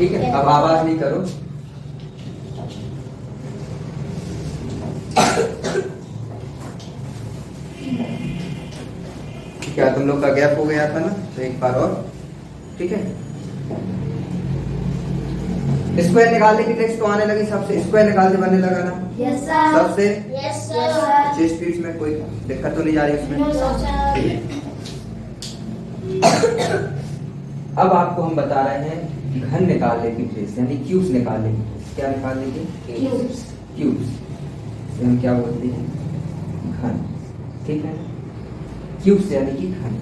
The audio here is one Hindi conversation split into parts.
ठीक है, अब आवाज नहीं करो। क्या तुम लोग का गैप हो गया था ना, तो एक बार और, ठीक है। स्क्वायर निकालने की ट्रिक्स तो आने लगी सबसे, स्क्वायर निकालने बनने लगा ना? Yes sir. सबसे यस सर। 6 स्पीड्स में कोई दिक्कत तो नहीं जा रही उसमें? No sir. अब आपको हम बता रहे हैं घन निकालने की ट्रिक्स, यानी क्यूब्स निकालने की ट्रिक्स। क्या निकालने की? क्यूब्स। क्यूब्स हम क्या बोलते हैं? घन, ठीक है। क्यूब्स यानी कि घन।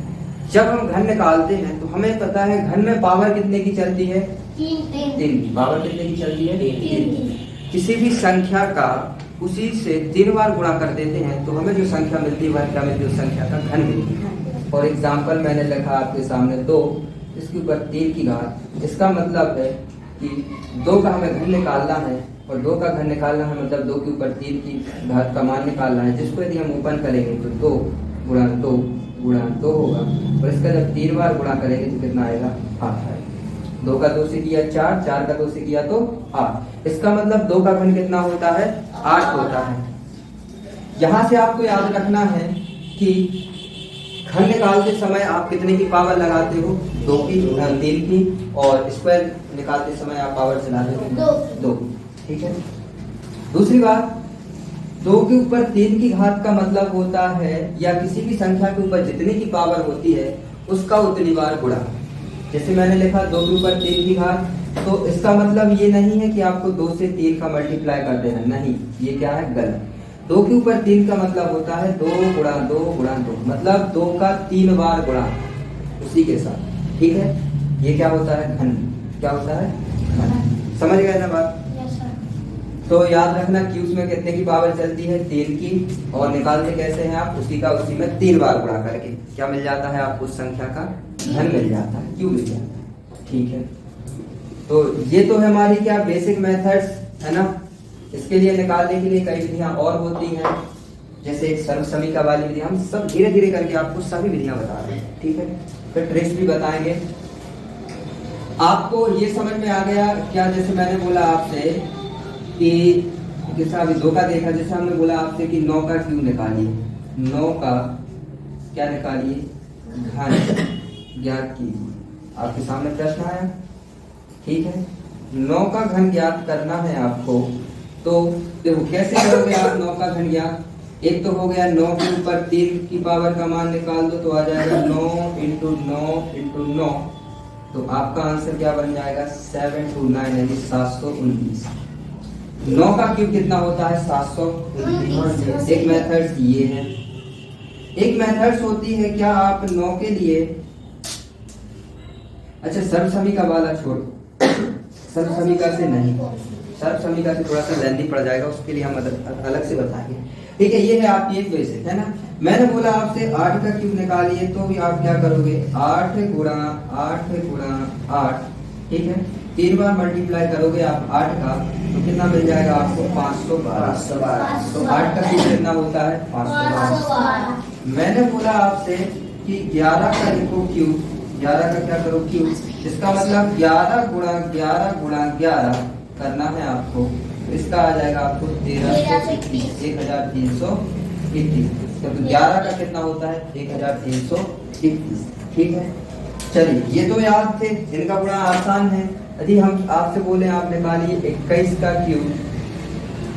जब हम घन निकालते हैं तो हमें पता है घन में पावर कितने की चलती है? 3 तीन की। पावर कितने की चलती है? 3 की। किसी भी संख्या का उसी से 3 बार गुणा कर देते हैं तो हमें जो संख्या मिलती है वह क्या मिलती है? उस संख्या का घन मिलती है। फॉर एग्जाम्पल मैंने लिखा आपके सामने 2, इसके ऊपर 3 की घात। इसका मतलब है कि 2 का हमें घन निकालना है, और 2 का घन निकालना है मतलब 2 के ऊपर 3 की घात का मान निकालना है, जिसको यदि हम ओपन करेंगे तो 2 गुणा 2 गुणा 2 होगा, और इसका जब 3 बार गुणा करेंगे तो कितना आएगा? 8 आएगा। 2 का 2 से किया 4, 4 का 2 से किया तो 8। इसका मतलब 2 का घन कितना होता है? 8 होता है। यहां से आपको याद रखना है कि घन निकालते समय आप कितने की पावर लगाते हो? 2 की, 3 की, और स्क्वायर निकालते समय आप पावर चलाते हो 2, ठीक है। दूसरी बात, 2 के ऊपर 3 की घात का मतलब होता है, या किसी भी संख्या के ऊपर जितने की पावर होती है उसका उतनी बार गुणा। जैसे मैंने लिखा 2 के ऊपर 3 की घात, तो इसका मतलब ये नहीं है कि आपको 2 से 3 का मल्टीप्लाई कर देना, नहीं, ये क्या है? गलत। 2 के ऊपर 3 का मतलब होता है 2 गुणा 2 गुणा 2, मतलब 2 का 3 बार गुणा उसी के साथ, ठीक है। ये क्या होता है? घन। क्या होता है? घन। समझ गए ना बात? Yes sir. तो याद रखना क्यूब्स में कितने की पावर चलती है? 3 की, और निकालते कैसे हैं आप? उसी का उसी में 3 बार गुणा करके क्या मिल जाता है आपको? उस संख्या का घन मिल जाता है, क्यूब मिल जाता है, ठीक है। तो ये तो है हमारी क्या बेसिक मेथड्स, है ना। इसके लिए निकालने के लिए कई विधियां और होती हैं, जैसे एक सर्वसमीका वाली विधि। हम सब धीरे धीरे करके आपको सभी विधियां बता रहे हैं, ठीक है। फिर ट्रिक्स भी बताएंगे आपको। ये समझ में आ गया क्या? जैसे मैंने बोला आपसे कि जैसे अभी 2 का देखा, जैसे हमने बोला आपसे कि 9 का क्यूब निकालिए, 9 का क्या निकालिए? घन ज्ञात कीजिए। आपके सामने प्रश्न आया, ठीक है। 9 का घन ज्ञात करना है आपको, तो देखो कैसे करोगे आप 9 का घन ज्ञात? एक तो हो गया 9 के ऊपर 3 की पावर का मान निकाल दो, तो आ जाएगा 9 इंटू 9 इंटू 9, तो आपका आंसर क्या बन जाएगा? 729 यानी 729। 9 का क्यूब कितना होता है? 729। एक मेथड्स ये है। एक मेथड्स होती है क्या, आप 9 के लिए, अच्छा सर्वसमीका वाला छोड़ो, सर्वसमीका से नहीं, सर्वसमीका से थोड़ा सा लेंथी पड़ जाएगा, उसके लिए हम अलग से बताएंगे, ठीक है। ये है आपकी एक बेसिक, है ना। मैंने बोला आपसे 8 का क्यूब निकालिए, तो भी आप क्या करोगे? 8 गुणा 8 गुणा 8, ठीक है। 3 बार मल्टीप्लाई करोगे आप 8 का, तो कितना मिल जाएगा आपको? 512। तो 8 का क्यूब कितना होता है? 512। मैंने बोला आपसे कि 11 का लिखो क्यूब, 11 का क्या करो? क्यूब। इसका मतलब 11 गुणा 11 गुणा 11 करना है आपको, तो इसका आ जाएगा आपको 1330, 1330, तो 11 का कितना होता है? 1331, ठीक है। चलिए ये तो याद थे, इनका बड़ा आसान है। यदि हम आपसे बोले आप निकालिए 21 का क्यूब,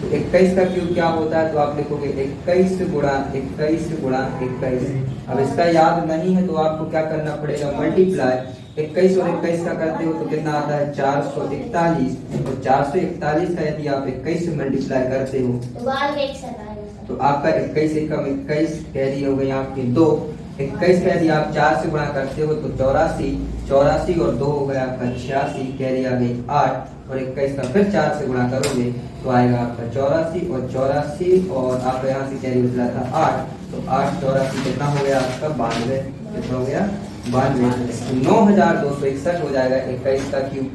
तो 21 का क्यूब क्या होता है? तो आप लिखोगे 21 गुणा 21 गुणा 21। अब इसका याद नहीं है तो आपको क्या करना पड़ेगा? मल्टीप्लाई। 21 और 21 का करते हो तो कितना आता है? 441, और 441 का यदि आप 21 से मल्टीप्लाई करते हो तो आपका 21 एकम 21 कैरी हो गई आपकी 2। 21 का यदि आप 4 से गुणा करते हो तो 84, 84 और 2 हो गया आपका 86, कैरी आ गई 8, और 21 का फिर 4 से गुणा करोगे तो आएगा आपका 84, और 84 और आपका यहाँ से कैरी बचला था 8, तो 8 84 कितना हो गया आपका? 92। कितना हो गया? 92। 9261 हो जाएगा 21 का क्यूब,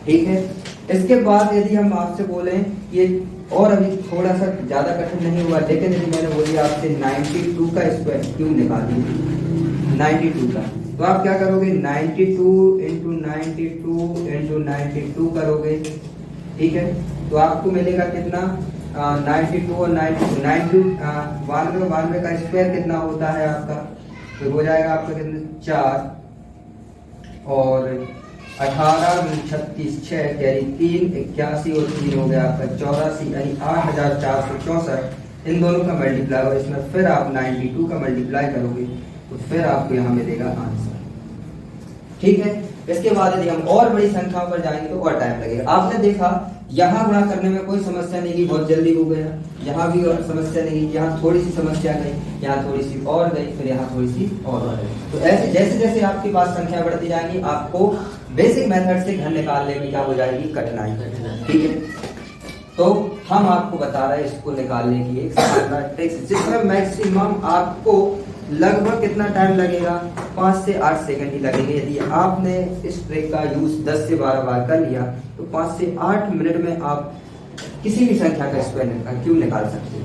ठीक है। इसके बाद यदि हम आपसे बोले ये, और अभी थोड़ा सा ज्यादा कठिन नहीं हुआ, लेकिन यदि मैंने बोली आपसे 92 का स्क्वायर क्यूब निकालिए, 92 का, तो आप क्या करोगे 92 इंटू 92 इंटू 92 करोगे, ठीक है। तो आपको मिलेगा कितना 92 और 92 92 का स्क्वायर कितना होता है आपका, तो हो जाएगा आपका कितना 4 और 18 36 6 यानी 3 81 और 3 हो गया आपका 84 यानी 8464। इन दोनों का मल्टीप्लाई और इसमें फिर आप 92 का मल्टीप्लाई करोगे तो फिर आपको यहाँ मिलेगा आंसर, ठीक है। इसके बाद यदि हम और बड़ी संख्याओं पर जाएंगे तो और टाइम लगेगा। आपने देखा यहाँ गुणा करने में कोई समस्या नहीं की, बहुत जल्दी हो गया। यहाँ भी और समस्या नहीं, यहाँ थोड़ी सी समस्या गई, यहाँ थोड़ी सी और गई, फिर यहाँ थोड़ी सी और गई। तो ऐसे जैसे जैसे आपके पास संख्या बढ़ती जाएंगी आपको बेसिक मेथड से घर निकालने में क्या हो जाएगी कठिनाई, ठीक है। तो हम आपको बता रहे हैं इसको निकालने की एक शानदार ट्रिक्स जिसमें मैक्सिमम आपको लगभग कितना टाइम लगेगा 5 से 8 सेकंड ही लगेंगे। यदि आपने इस ट्रिक का यूज 10 से 12 बार कर लिया तो 5 से 8 मिनट में आप किसी भी संख्या का स्क्वायर क्यों निकाल सकते हो,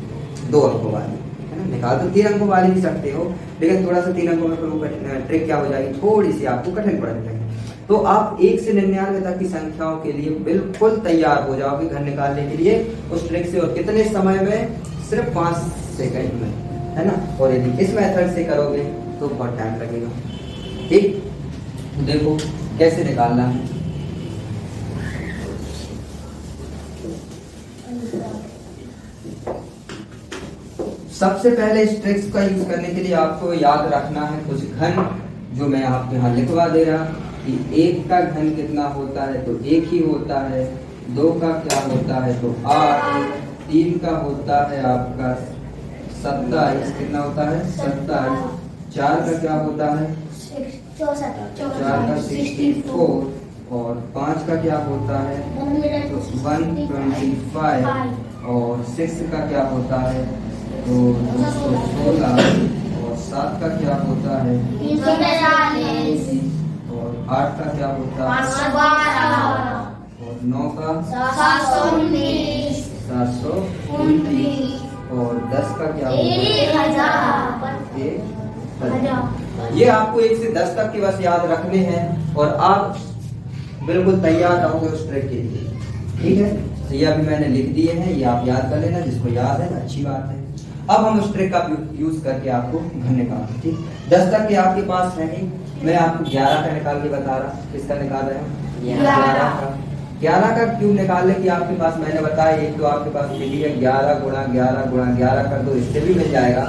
2 अंकों वाली, है ना। निकाल तो 3 अंकों वाली भी सकते हो, लेकिन थोड़ा सा 3 अंकों में ट्रिक क्या हो जाएगी, थोड़ी सी आपको कठिन पड़ने लगेगी। तो आप 1 से 99 तक की संख्याओं के लिए बिल्कुल तैयार हो जाओगे घर निकालने के लिए उस ट्रिक से, और कितने समय में, सिर्फ 5 सेकंड में, है ना। और यदि इस मेथड से करोगे तो बहुत टाइम लगेगा, ठीक। देखो कैसे निकालना है। सबसे पहले इस ट्रिक्स का यूज करने के लिए आपको याद रखना है कुछ घन, जो मैं आपके यहाँ लिखवा दे रहा कि 1 का घन कितना होता है, तो 1 ही होता है। 2 का क्या होता है, तो 8। 3 का होता है आपका 27, कितना होता है 27। 4 का क्या होता है 4 का 64 और 5 का क्या होता है 125 और 6 का क्या होता है तो 216 और 7 का क्या होता है 340 और 8 का क्या होता है 512 और 9 का 719 729 और 10 का क्या होता है 1000। ये आपको 1 से 10 तक के बस याद रखने हैं और आप बिल्कुल तैयार रहोगे उस ट्रिक के लिए, ठीक है। तो ये अभी मैंने लिख दिए हैं, ये आप याद कर लेना, जिसको याद है अच्छी बात है। अब हम उस ट्रिक का यूज करके आपको घर निकालते, ठीक। 10 तक के आपके पास है ही, मैं आपको 11 का निकाल के बता रहा। किसका निकाल रहे हैं 11 का। 11 का क्यूब निकालने की आपके पास मैंने बताया, एक तो आपके पास विधि है 11 गुणा 11 गुणा 11 कर दो, इससे भी मिल जाएगा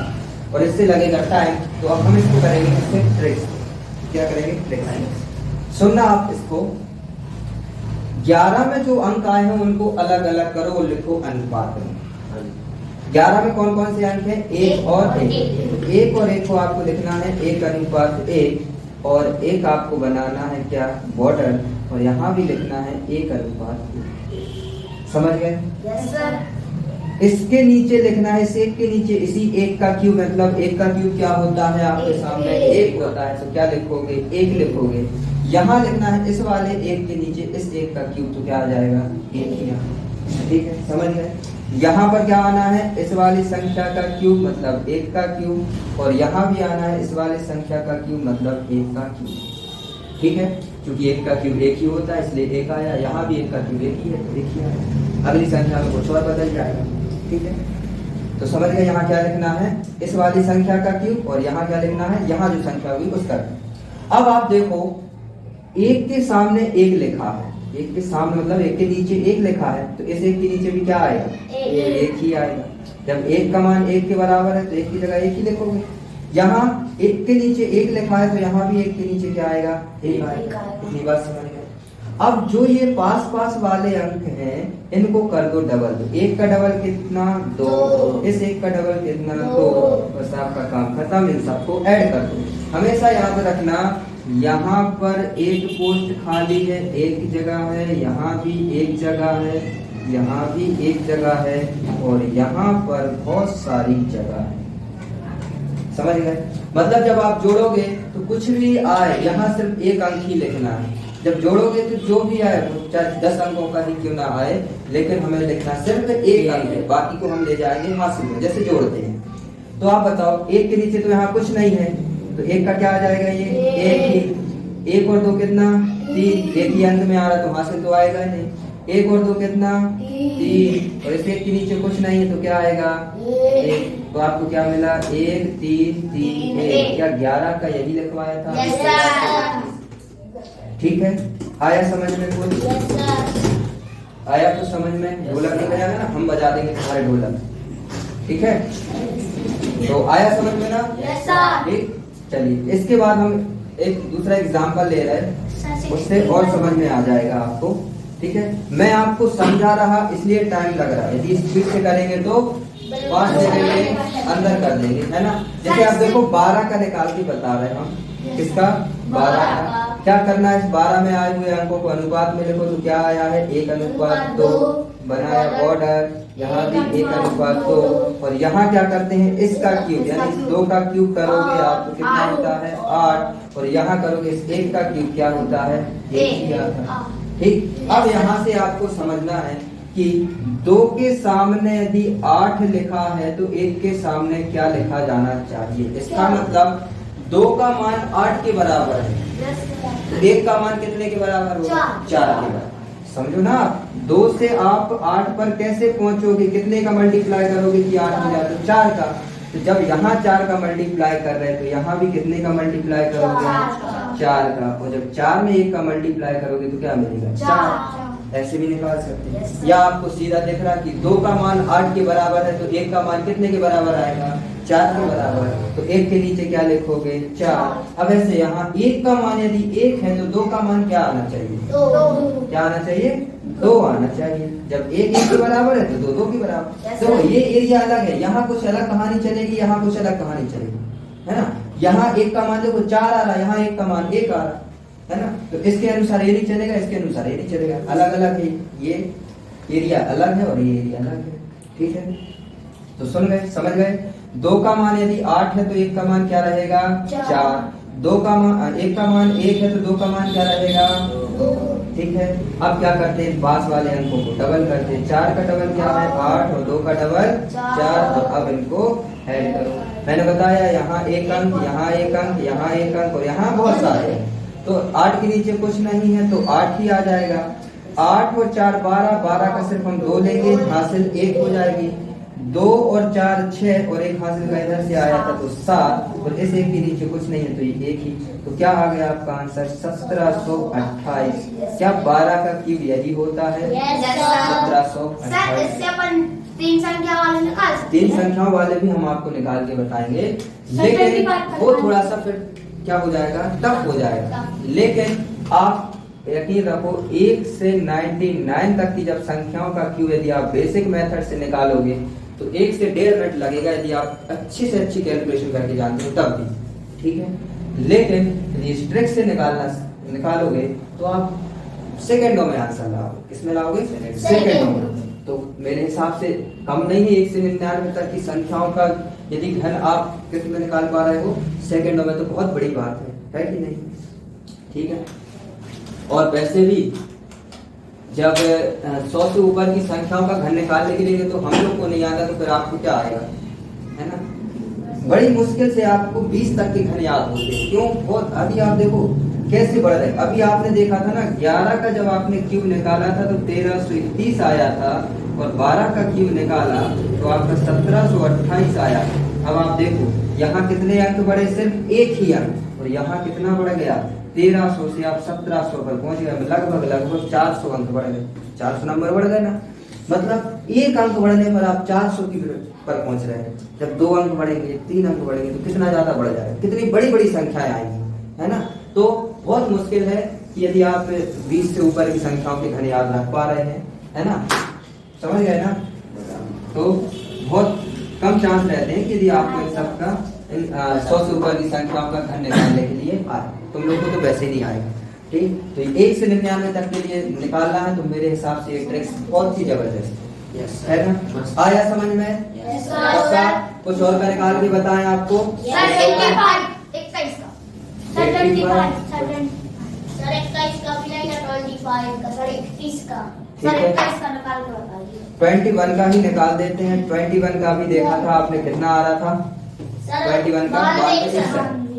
और इससे लगेगा टाइम। तो अब हम इसको करेंगे इससे ट्रिक्स, क्या करेंगे ट्रिक्स। सुनना आप इसको, 11 में जो अंक आए हैं उनको अलग अलग करो और लिखो अनुपात में। 11 में कौन कौन से अंक हैं 1 और 1, 1 और 1 को आपको लिखना है 1 अनुपात 1 और 1 आपको बनाना है क्या बॉर्डर, और यहाँ भी लिखना है 1 अनुपात 1। समझ गए? Yes sir. इसके नीचे लिखना है, इस 1 के नीचे इसी 1 का क्यूब, मतलब 1 का क्यूब क्या होता है आपके सामने 1 होता है, तो क्या लिखोगे 1 लिखोगे। यहाँ लिखना है इस वाले 1 के नीचे इस 1 का क्यूब, तो क्या आ जाएगा 1 यहाँ, ठीक है। समझ गए? यहाँ पर क्या आना है इस वाली संख्या का क्यूब मतलब 1 का क्यूब, और यहाँ भी आना है इस वाली संख्या का क्यूब मतलब 1 का क्यूब, ठीक है। क्योंकि 1 का क्यूब 1 ही होता है इसलिए 1 आया, यहाँ भी 1 का क्यूब 1 ही है तो 1 ही आया। अगली संख्या में कुछ और बदल जाएगा, ठीक है। तो समझ गए यहाँ क्या लिखना है इस वाली संख्या का क्यूब, और यहाँ क्या लिखना है यहाँ जो संख्या होगी उसका। अब आप देखो 1 के सामने 1 लिखा है, 1 के सामने मतलब 1 के नीचे 1 लिखा है, तो इस 1 के नीचे भी क्या आएगा 1 ही आएगा। जब 1 का मान 1 के बराबर है तो 1 की जगह 1 ही लिखोगे। यहाँ 1 के नीचे 1 लिखा है तो यहाँ भी 1 के नीचे क्या आएगा 1 आएगा। इतनी बात समझ गए? अब जो ये पास पास वाले अंक हैं इनको कर दो डबल। 1 का डबल कितना 2, इस 1 का डबल कितना 2, बस आपका काम खत्म। इन सबको ऐड कर दो। हमेशा याद रखना यहाँ पर एक पोस्ट खाली है, एक जगह है, यहाँ भी एक जगह है, यहाँ भी एक जगह है, और यहाँ पर बहुत सारी जगह है। समझ गए? मतलब जब आप जोड़ोगे तो कुछ भी आए यहाँ सिर्फ एक अंक ही लिखना है। जब जोड़ोगे तो जो भी आए चाहे 10 अंकों का ही क्यों ना आए, लेकिन हमें लिखना सिर्फ एक अंक है, बाकी को हम ले जाएंगे हासिल में जैसे जोड़ते हैं। तो आप बताओ 1 के नीचे तो यहाँ कुछ नहीं है, तो एक का क्या आ जाएगा, ये एक ही। एक और दो कितना, तीन। एक ही अंत में आ रहा तो हासिल तो आएगा नहीं। एक और दो कितना, तीन। और इस एक के नीचे कुछ नहीं है तो क्या आएगा, एक। तो आपको क्या मिला, एक, तीन, तीन, एक। क्या 11 का यही लिखवाया था? Yes sir. ठीक है, आया समझ में कुछ? Yes sir. आया तो समझ में? ढोलक नहीं बजाना ना, हम बजा देंगे तुम्हारे ढोलक, ठीक है? तो आया समझ में ना? Yes sir. ठीक, चलिए इसके बाद हम एक दूसरा एग्जाम्पल ले रहे हैं, उससे और समझ में आ जाएगा आपको, ठीक है? मैं आपको समझा रहा इसलिए टाइम लग रहा है, यदि स्पीड से करेंगे तो 5 सेकंड में अंदर कर देंगे, है ना? जैसे आप देखो 12 का निकाल के बता रहे हैं हम, किसका? 12 का। क्या करना है, इस 12 में आए हुए अंकों को अनुपात में लिखो तो क्या आया है, 1:2। बनाया बॉर्डर, यहाँ भी 1:2। और यहाँ क्या करते हैं, इसका क्यूब यानी इस 2 का क्यूब करोगे आप तो कितना होता है, 8। और यहाँ करोगे इस 1 का क्यूब, क्या होता है, 1 ही आता है। ठीक, अब यहाँ से आपको समझना है कि 2 के सामने यदि 8 लिखा है तो 1 के सामने क्या लिखा जाना चाहिए? इसका मतलब 2 का मान 8 के बराबर है, तो 1 का मान कितने के बराबर होगा, 4 के बराबर। समझो ना, 2 से आप 8 पर कैसे पहुंचोगे, कितने का मल्टीप्लाई करोगे कि 8 हो जाए, तो 4 का। तो जब यहाँ 4 का मल्टीप्लाई कर रहे हैं तो यहाँ भी कितने का मल्टीप्लाई करोगे, 4 का। और जब 4 में 1 का मल्टीप्लाई करोगे तो क्या मिलेगा, 4। ऐसे भी निकाल सकते हैं। या आपको सीधा दिख रहा कि 2 का मान 8 के बराबर है तो 1 का मान कितने के बराबर आएगा, 4 के बराबर। तो 1 के नीचे क्या लिखोगे, 4। अब ऐसे यहाँ 1 का मान यदि 1 है तो 2 का मान क्या आना चाहिए, क्या आना चाहिए, 2 आना चाहिए। जब 1 1 के बराबर है तो 2 2 के बराबर। तो ये एरिया अलग है, यहाँ कुछ अलग कहानी चलेगी, यहाँ कुछ अलग कहानी चलेगी, है ना? यहाँ 1 का मान देखो 4 आ रहा है, यहाँ 1 का मान 1 आ रहा है ना? तो इसके अनुसार ये नहीं चलेगा, इसके अनुसार ये नहीं चलेगा, अलग अलग है। ये एरिया अलग है और ये एरिया अलग है, ठीक है? तो सुन गए, समझ गए? 2 का मान यदि 8 है तो 1 का मान क्या रहेगा, 4। 2 का मान 1 का मान 1 है तो 2 का मान क्या रहेगा, 2। ठीक है, अब क्या करते हैं, पास वाले अंकों को डबल करते हैं। 4 का डबल क्या है, 8। और 2 का डबल 4। और अब इनको ऐड करो। मैंने बताया यहाँ 1 अंक, यहाँ 1 अंक, यहाँ 1 अंक और यहाँ बहुत सारे हैं। तो 8 के नीचे कुछ नहीं है तो 8 ही आ जाएगा। 8 और 4 12, 12 का सिर्फ हम 2 लेंगे, हासिल 1 हो जाएगी। 2 और 4 6 और 1 हासिल का इधर से आया था तो 7। और इस 1 के नीचे कुछ नहीं है तो ये 1 ही। तो क्या आ गया आपका आंसर, 1728। क्या 12 का क्यूब यही होता है, 1728। इससे अपन 3 संख्या वाले निकाल सकते 3 हैं। संख्याओं वाले भी हम आपको निकाल के बताएंगे, लेकिन वो थोड़ा सा फिर क्या हो जाएगा, टफ हो जाएगा। लेकिन आप यकीन रखो 1 से 99 तक की जब संख्याओं का क्यूब यदि आप बेसिक मेथड से निकालोगे तो 1 से 1.5 मिनट लगेगा, यदि आप अच्छी से अच्छी कैलकुलेशन करके जानते हो तब भी, ठीक है? लेकिन यदि ट्रिक से निकालोगे तो आप सेकंडों में आंसर लाओगे। किसमें लाओगे, सेकंडों में। तो मेरे हिसाब से कम नहीं है 1 से 99 तक की संख्याओं का यदि घन आप कितने निकाल पा रहे हो, सेकंडों में, तो बहुत बड़ी बात है कि नहीं? ठीक है। और वैसे भी जब 100 से ऊपर की संख्याओं का घन निकालने के लिए तो हम लोग को नहीं आता तो फिर आपको क्या आएगा, है ना? बड़ी मुश्किल से आपको 20 तक के घन याद होते हैं। क्यों? बहुत। अभी आप देखो कैसे बढ़ रहे। अभी आपने देखा था ना 11 का जब आपने क्यूब निकाला था तो 1331 आया था, और 12 का क्यूब निकाला तो आपका 1728 आया। अब आप देखो यहाँ कितने अंक बढ़े, सिर्फ 1 ही अंक, और यहाँ कितना बढ़ गया, 1300 से आप 1700 पर पहुंच गए। लगभग 400 अंक बढ़ गए, 400 नंबर बढ़ गए ना। मतलब 1 अंक बढ़ने पर आप 400 की पर पहुंच रहे हैं। जब 2 अंक बढ़ेंगे, 3 अंक बढ़ेंगे तो कितना ज्यादा बढ़ जाएगा, कितनी बड़ी बड़ी संख्याएं आएंगी, है ना? तो बहुत मुश्किल है कि यदि आप 20 से ऊपर की संख्याओं के घन याद रख पा रहे हैं, है ना? समझ गए ना? तो बहुत कम चांस रहते हैं कि यदि आपको इन सब का 100 से ऊपर की संख्याओं का घन निकालने के लिए आए। तुम लोगों को तो वैसे ही नहीं आएगा, ठीक? तो 1 से 99 तक के लिए निकालना है तो मेरे हिसाब से ये ट्रिक्स बहुत ही जबरदस्त है ना? आया समझ में? पक्का? कुछ और का निकाल के बताएं आपको। सर 21 का, सर 25, सर 21 का भी नहीं, 25 का, सर 31 का, सर 21 का निकाल के बताइए। 21 का ही निकाल देते हैं। 21 का भी देखा था आपने, कितना आ रहा था? 21 का 32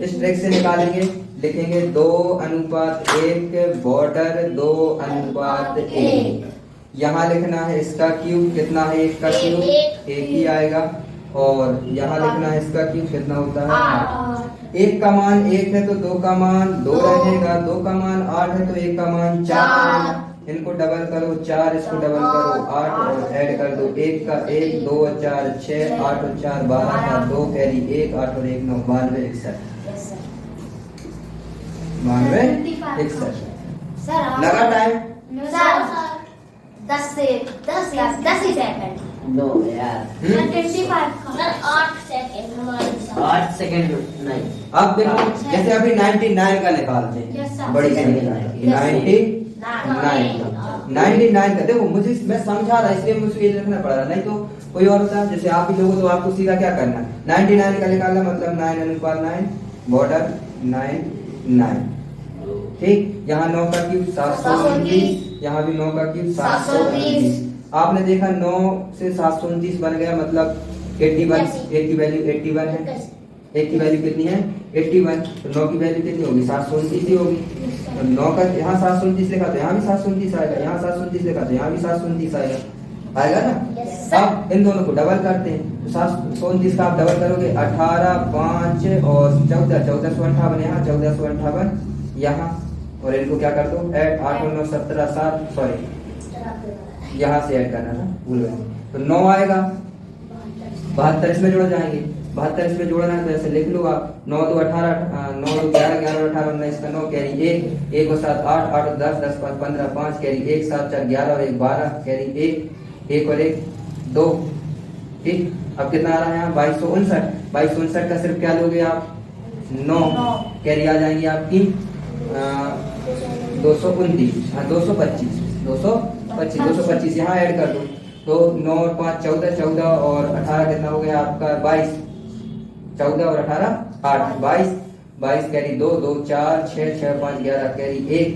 इस ट्रिक से निकालेंगे, लिखेंगे 2:1 बॉर्डर 2:1। यहाँ लिखना है इसका क्यूब, कितना है 1 का क्यूब 1 ही आएगा, और यहाँ लिखना है इसका क्यूब कितना होता है 8। 1 का मान 1 है तो 2 का मान 2 रहेगा, 2 का मान 8 है तो 1 का मान 4। इनको डबल करो 4, इसको डबल करो 8 और ऐड कर दो 1 का 1, 2 और 4 6, 8 और 4 12 का 2 कैरी 1, 8 और 1 9, 92 61। 92 61 लगा टाइम। सर 10 ही सेकंड। नो यार, 25 सर 8 सेकंड। 8 सेकंड नहीं। अब देखो जैसे अभी 99 का निकालते Yes, हैं, sir. बड़ी संख्या 99 का। देखो मुझे, मैं समझा रहा इसलिए मुझे ये लिखना पड़ रहा, नहीं तो कोई और होता जैसे आप ही लोगों तो आपको सीधा क्या करना, 99 का निकालना मतलब 9:9 बॉर्डर 9 ठीक। यहाँ 9 का क्यूब 729, यहाँ भी 9 का क्यूब 729। आपने देखा 9 से 729 बन गया मतलब 81। 1 की वैल्यू 81 है, 1 की वैल्यू कितनी है 81, तो 9 की वैल्यू कितनी होगी 729 ही होगी। तो 9 का यहाँ 729 लिखा तो यहाँ भी 729 आएगा, यहाँ 729 लिखा तो यहाँ भी 729 आएगा ना। अब इन दोनों को डबल करते हैं, तो 729 का आप डबल करोगे 18 5 और 14, 1458 यहाँ 1458 यहाँ, और इनको क्या कर दो ऐड 8 और 9 17 7, सॉरी यहाँ से ऐड करना था भूल गए, तो 9 आएगा 72 इसमें जोड़ जाएंगे, 72 इसमें जोड़ना है तो ऐसे लिख लो आप 9 2 18 9 2 11 11 18 19 का 9 कैरी 1 1 और 7 8 8 और 10 10 5 15 5 कैरी 1 7 4 11 और 1 12 कैरी 1 और 1 2 ठीक। अब कितना आ रहा है यहाँ 2259 का सिर्फ क्या लोगे आप 9 कैरी आ जाएंगी आपकी 229 हाँ 225 यहाँ ऐड कर दो, तो 9 और 5 14 14 और 18 कितना हो गया आपका 22, 14 और 18 8 22 कैरी 2 2 4 6 6 5 11 कैरी 1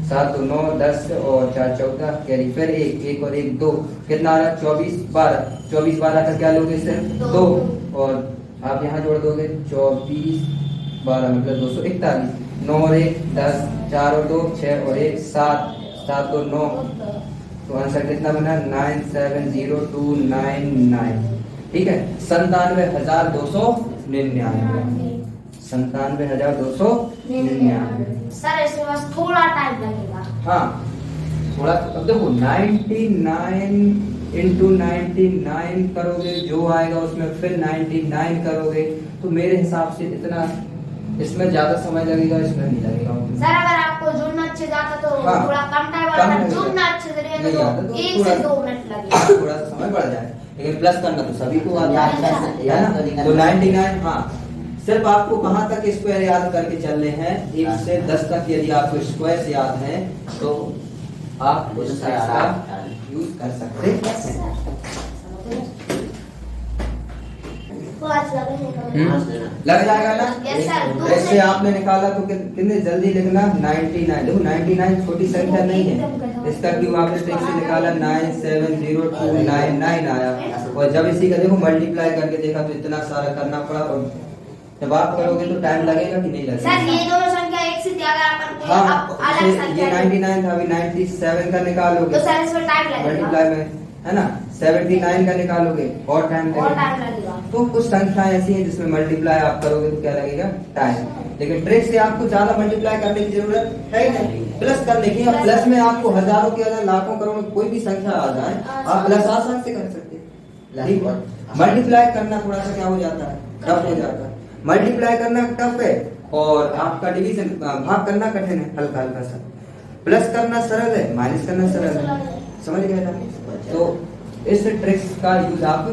7 2 9 10 और 4 14 कैरी फिर 1 और 1 2 कितना आ रहा है 24 12 का क्या लोगे सिर्फ 2 और आप यहाँ जोड़ दोगे 24 12 मतलब 241 9 और 1 10 4 और 2 6 और 1 7 7 और 9, तो आंसर कितना बना 970299 ठीक है 97,299 97,299। सर इसमें बस थोड़ा टाइम लगेगा। हाँ थोड़ा, अब देखो 99 इंटू 99 करोगे जो आएगा उसमें फिर 99 करोगे, तो मेरे हिसाब से इतना इसमें ज्यादा समय लगेगा, इसमें नहीं लगेगा। सर अगर आपको जुड़ना अच्छे जाता तो हाँ, थोड़ा कम टाइम कम वाला, लगेगा। जुड़ना अच्छे से नहीं रहेगा आता तो तो 1 से 2 मिनट लगेगा। थोड़ा सा समय बढ़ जाए, लेकिन प्लस करना तो सभी को आता याद है कर- है ना। याद तो तो 99 हाँ, सिर्फ आपको कहाँ तक स्क्वायर याद करके चलने हैं 1 से 10 तक, यदि आपको स्क्वायर याद है तो आप उस ट्रिक्स का यूज कर सकते हैं। लग जाएगा ना। Yes, sir. ऐसे आपने निकाला तो कितने जल्दी लिखना 99। देखो 99 छोटी संख्या नहीं है, इसका क्यों आपने ट्रिक से निकाला 970299 आया, और जब इसी का देखो मल्टीप्लाई करके देखा तो इतना सारा करना पड़ा, और जब आप करोगे तो टाइम लगेगा कि नहीं लगेगा। सर ये दोनों संख्या एक से थी, अगर अपन हाँ अलग ये संख्या 99 था, अभी 97 का निकालोगे तो सर इसमें टाइम लगेगा मल्टीप्लाई में, है ना 79 का निकालोगे और टाइम और लगेगा। टाइम लगेगा। तो कुछ संख्याएं ऐसी हैं जिसमें मल्टीप्लाई आप करोगे तो क्या लगेगा टाइम, लेकिन ट्रिक से आपको ज्यादा मल्टीप्लाई करने की जरूरत है ही नहीं, प्लस करने की। और प्लस में आपको हजारों के अगर लाखों करोड़ों कोई भी संख्या आ जाए आप प्लस आसान से कर सकते हैं। मल्टीप्लाई करना थोड़ा सा क्या हो जाता है, टफ हो जाता है। मल्टीप्लाई करना टफ है और आपका डिवीजन भाग करना कठिन है, हल्का हल्का सा। प्लस करना सरल है, माइनस करना सरल है, समझ गए ना। तो इस ट्रिक्स का यूज आप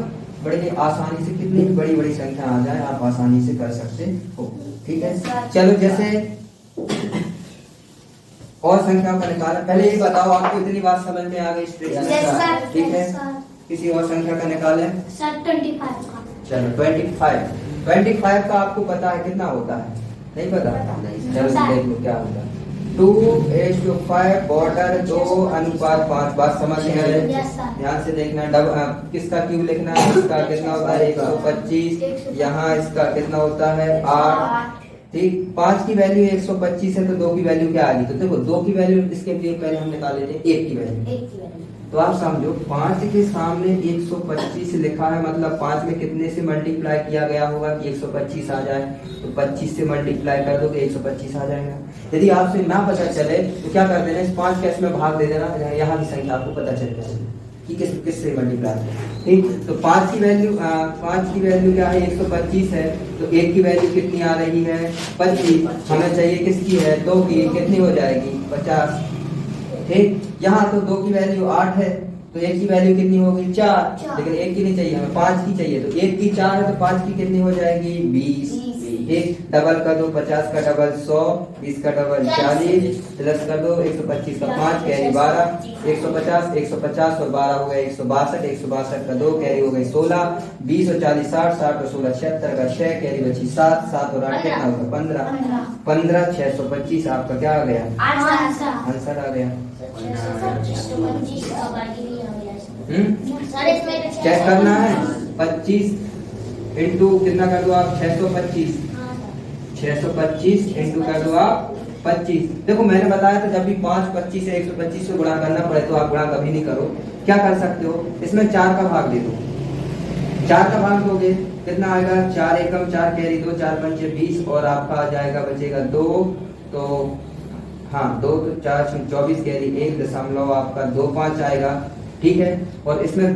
बड़े आसानी से, कितनी भी बड़ी बड़ी संख्या आ जाए आप आसानी से कर सकते हो, ठीक है। चलो जैसे और संख्याओं का निकाला, पहले ये बताओ आपको इतनी बात समझ में आ गई इस ट्रिक से, ठीक है। किसी और संख्या का निकालें। सर 25 का। चलो 25 का आपको पता है कितना होता है, नहीं पता? चलो देख लो क्या होता है 2:5 बॉर्डर 2:5। बात समझ में आ रही है? ध्यान से देखना, किसका क्यूब लिखना है, इसका कितना होता है 125, यहाँ इसका कितना होता है 8, ठीक, 5 की वैल्यू 125 है तो 2 की वैल्यू क्या आ गई? तो देखो 2 की वैल्यू इसके लिए पहले हम निकाल लेते हैं 1 की वैल्यू। एक की वैल्यू तो आप समझो 5 के सामने 125 लिखा है, मतलब 5 में कितने से मल्टीप्लाई किया गया होगा कि 125 आ जाए? तो 25 से मल्टीप्लाई कर दो तो 125 आ जाएगा। यदि आपसे ना पता चले तो क्या कर देना, इस 5 के इसमें भाग दे देना, यहाँ की संख्या आपको पता चल जाएगी कि किस से मल्टीप्लाई। ठीक, तो 5 की वैल्यू क्या है? 125 है, तो 1 की वैल्यू कितनी आ रही है? 25। हमें चाहिए किसकी है? 2 की, कितनी हो जाएगी? 50। ठीक, यहाँ तो 2 की वैल्यू 8 है तो 1 की वैल्यू कितनी होगी? 4। लेकिन 1 की नहीं चाहिए हमें, 5 की चाहिए। तो 1 की 4 है तो 5 की कितनी हो जाएगी? 20। ठीक, डबल कर दो, 50 का डबल 100, 20 का डबल 40, प्लस कर दो 125 का 5 कैरी 12, 150 और 12 हो गए 162, 162 का 2 कैरी हो गई 16, 20 और 40 60, 60 और 16 76 का 6 कैरी बची 7, 7 और 8 कितना होगा? 15, 625 आपका क्या आ गया? आंसर आ गया। चेक करना है। 25 इंटू कितना कर दो आप? 625। 625 इंटू कर दो आप 25। देखो मैंने बताया था जब भी 5 25 से 125 से गुणा करना पड़े तो आप गुणा कभी नहीं करो। क्या कर सकते हो, इसमें 4 का भाग दे दो। 4 का भाग दोगे कितना आएगा? 4 एकम 4 कैरी 2, 4 पंचे 20 और आपका आ जाएगा बचेगा 2। तो हाँ 2 तो 4 24 कैरी 1 आपका 25 आएगा। ठीक है, और इसमें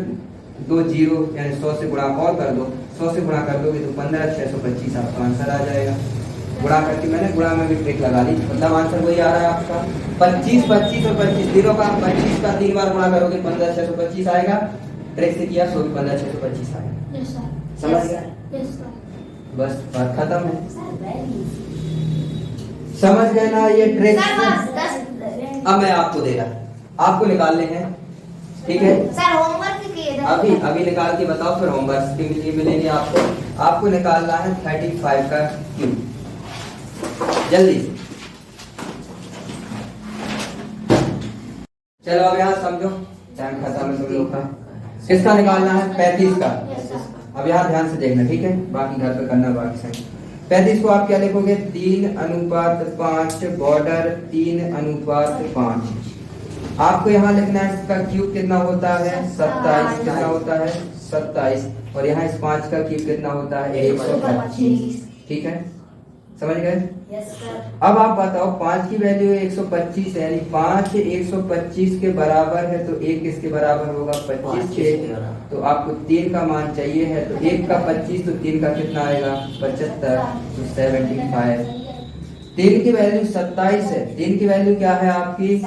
2 जीरो यानी 100 से गुणा और कर दो, 100 से गुणा कर दोगे तो 15, 625 आपका आंसर आ जाएगा। गुणा करके मैंने गुणा में भी ट्रिक लगा दी, मतलब आंसर वही आ रहा है आपका। 25 25 और 25 तीनों का 25 का 3 बार गुणा करोगे 15, 625 आएगा। ट्रिक से किया तो 15, 625 आएगा। समझ गया? बस बात खत्म है। समझ गए ना ये ट्रिक? अब मैं आपको दे रहा, आपको निकालने हैं। ठीक है सर, होमवर्क किए थे अभी निकाल के बताओ, फिर होमवर्क के लिए मिलेंगे आपको। आपको निकालना है 35 का क्यूब, जल्दी। चलो अब यहाँ समझो, टाइम खत्म है तुम लोग का। किसका निकालना है? 35 का। अब यहाँ ध्यान से देखना, ठीक है, बाकी घर पे करना बाकी सही। 35 को आप क्या लिखोगे? 3:5 बॉर्डर 3:5। आपको यहाँ लिखना है इसका क्यूब कितना होता है? 27। कितना होता है? 27। और यहाँ इस 5 का क्यूब कितना होता है? 125। ठीक है, समझ गए? Yes sir. अब आप बताओ 5 की वैल्यू 125 है, यानी 5 125 के बराबर है तो 1 किसके बराबर होगा? 25 के। तो आपको 3 का मान चाहिए है, तो 1 का 25 तो 3 का कितना आएगा? 75, तो 75। 3 की वैल्यू 27 है, 3 की वैल्यू क्या है आपकी?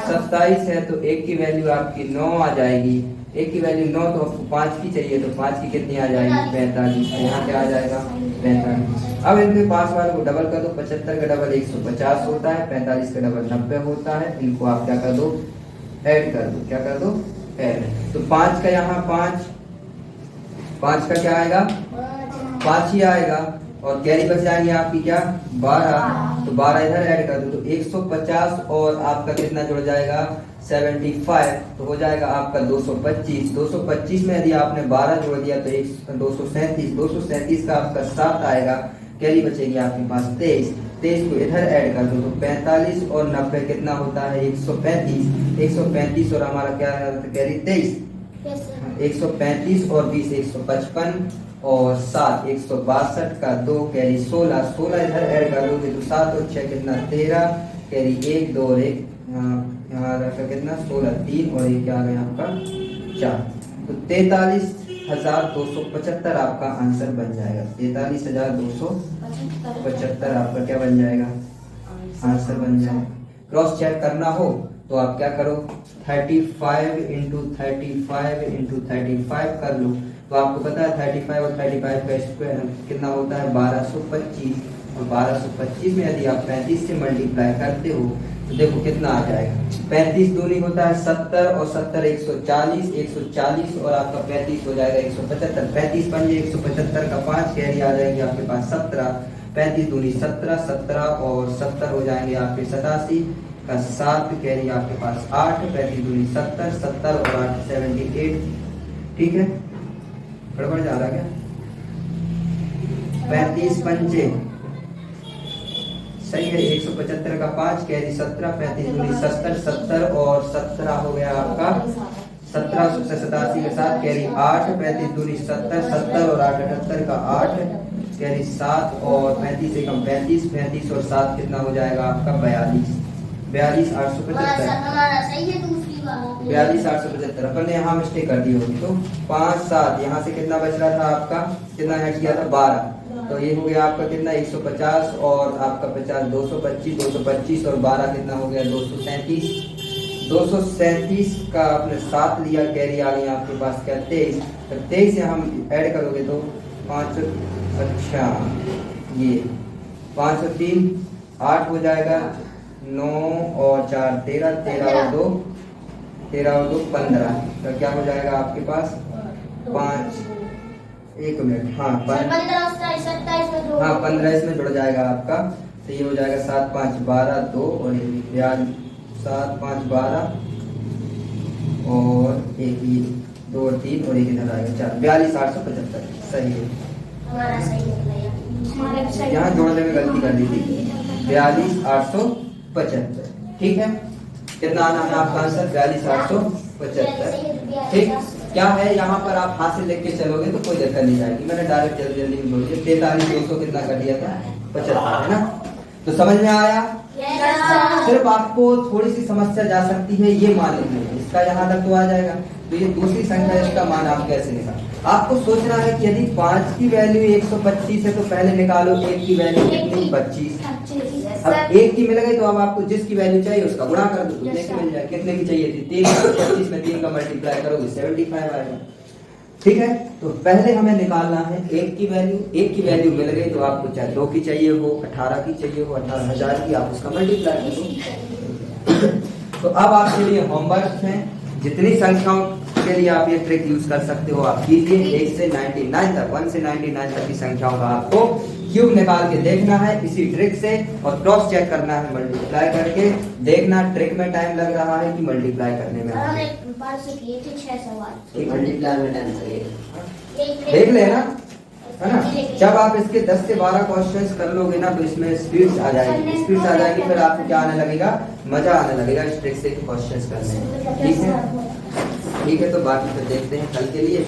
27 है, तो 1 की वैल्यू आपकी 9 आ जाएगी। 1 की वैल्यू 9 तो आपको 5 की चाहिए, तो 5 की कितनी आ जाएगी? 45। यहाँ क्या आ जाएगा? 45। अब इनके पास वाले को डबल कर दो, 75 का डबल 150 होता है, 45 का डबल 90 होता है। इनको आप क्या कर दो? ऐड कर दो। क्या कर दो? ऐड। तो 5 का यहाँ 5 का क्या आएगा? 5 ही आएगा, और कैरी बच जाएंगे आपकी क्या? 12। तो 12 इधर ऐड कर दो, तो 150 और आपका कितना जुड़ जाएगा? 75। तो हो जाएगा आपका 225। 225 में यदि आपने 12 जोड़ दिया तो 237। 237 का आपका 7 आएगा। कैरी बचेगी आपके पास 23। 23 को इधर ऐड कर दो, तो 45 और 90 कितना होता है? 135। 135 और हमारा क्या कैरी? 23। 135 और 20 155 और 7 162 का 2 कैरी 16। 16 इधर ऐड कर दोगे तो 7 और 6 कितना? 13। कैरी 1 2 और 1 यहाँ रखा कितना? 16 3 और 1 क्या आ गया आपका? 4। तो 43,275 आपका आंसर बन जाएगा। 43,275 आपका क्या बन जाएगा? आंसर बन जाएगा। क्रॉस चेक करना हो तो आप क्या करो? 35 इंटू 35 इंटू 35 कर लो, तो आपको पता है 35 और 35 का स्क्वायर कितना होता है? 1225। और 1225 में यदि आप 35 से मल्टीप्लाई करते हो तो देखो कितना आ जाएगा? 35 दूनी होता है 70 और 70 140, 140 और आपका 35 हो जाएगा 175। 35 पंजे 175 का 5 कैरी आ जाएंगे आपके पास 17। 35 दूनी 17, 17 और 70 हो जाएंगे आपके 87 का 7 कैरी आपके पास 8। 35 दूनी 70, 70 और 8 78। ठीक है, गड़बड़ जा रहा क्या? 35 पंजे सही है। 175 का 5 कैरी 17, 35 दूनी 70, 70 और 17 हो गया आपका 1787 के साथ कैरी 8, 35 दूनी 70, 70 और 8 78 का 8 कैरी 7 और 35 से कम 35, 35 और 7 कितना हो जाएगा आपका 42, 42 875, हमारा सही है दूसरी बात 42 875। अपन ने यहाँ मिस्टेक कर दी होगी तो 5 7 यहाँ से कितना बच रहा था आपका, कितना हट गया था 12, तो ये हो गया आपका कितना 150 और आपका 50 225, 225 और 12 कितना हो गया 237, 237 का आपने 7 लिया, कैरी आ गई आपके पास क्या 23, तो 23 से हम ऐड करोगे तो 5 अच्छा ये 5 और 3 8 हो जाएगा, 9 और 4 13, 13 और 2 15, तो क्या हो जाएगा आपके पास 5 1 मिनट हाँ 15 इसमें जुड़ जाएगा आपका, तो ये हो जाएगा 7 5 12 2 और 1 7 5 12 और 1 2 और 3 और 1 इधर आएगा 4 42 875 सही है। हमारा सही है यहाँ जोड़ने में गलती कर दी थी 42 875, ठीक है। कितना आना है आपका आंसर 42 875, ठीक। क्या है यहाँ पर आप हाथ से लेके के चलोगे तो कोई दिक्कत नहीं जाएगी, मैंने डायरेक्ट जल्दी जल्दी में बोल दिया 43 200 कितना कर दिया था 75 है ना, तो समझ में आया। सिर्फ आपको थोड़ी सी समस्या जा सकती है ये मान लीजिए, इसका यहाँ तक तो आ जाएगा, तो ये दूसरी संख्या इसका मान आप कैसे निकाल, आपको सोचना है कि यदि 5 की वैल्यू 125 है तो पहले निकालो 1 की वैल्यू कितनी 25, अब 1 की मिल गई तो अब आपको जिसकी वैल्यू चाहिए उसका गुणा कर दो, कितने की मिल जाए, कितने की चाहिए थी 3, 25 में 3 का मल्टीप्लाई करोगे 75 आएगा, ठीक है। तो पहले हमें निकालना है 1 की वैल्यू, 1 की वैल्यू मिल गई तो आपको चाहे 2 की चाहिए हो 18 की चाहिए हो 18,000 की, आप उसका मल्टीप्लाई करो। तो अब आपके लिए होमवर्क है, जितनी संख्याओं के लिए आप ये ट्रिक यूज कर सकते हो आप कीजिए, 1 से 99 तक 1 से 99 तक की संख्याओं का आपको क्यूब निकाल के देखना है इसी ट्रिक से, और क्रॉस चेक करना है मल्टीप्लाई करके, देखना ट्रिक में टाइम लग रहा है कि मल्टीप्लाई करने में, मल्टीप्लाई में टाइम लगेगा, देख लेना है ना। जब आप इसके 10 से 12 क्वेश्चंस कर लोगे ना तो इसमें स्पीड आ जाएगी, स्पीड आ जाएगी, फिर आपको क्या आने लगेगा, मजा आने लगेगा इस ट्रिक से क्वेश्चंस करने में, ठीक है। ठीक है, तो बाकी फिर देखते हैं कल के लिए।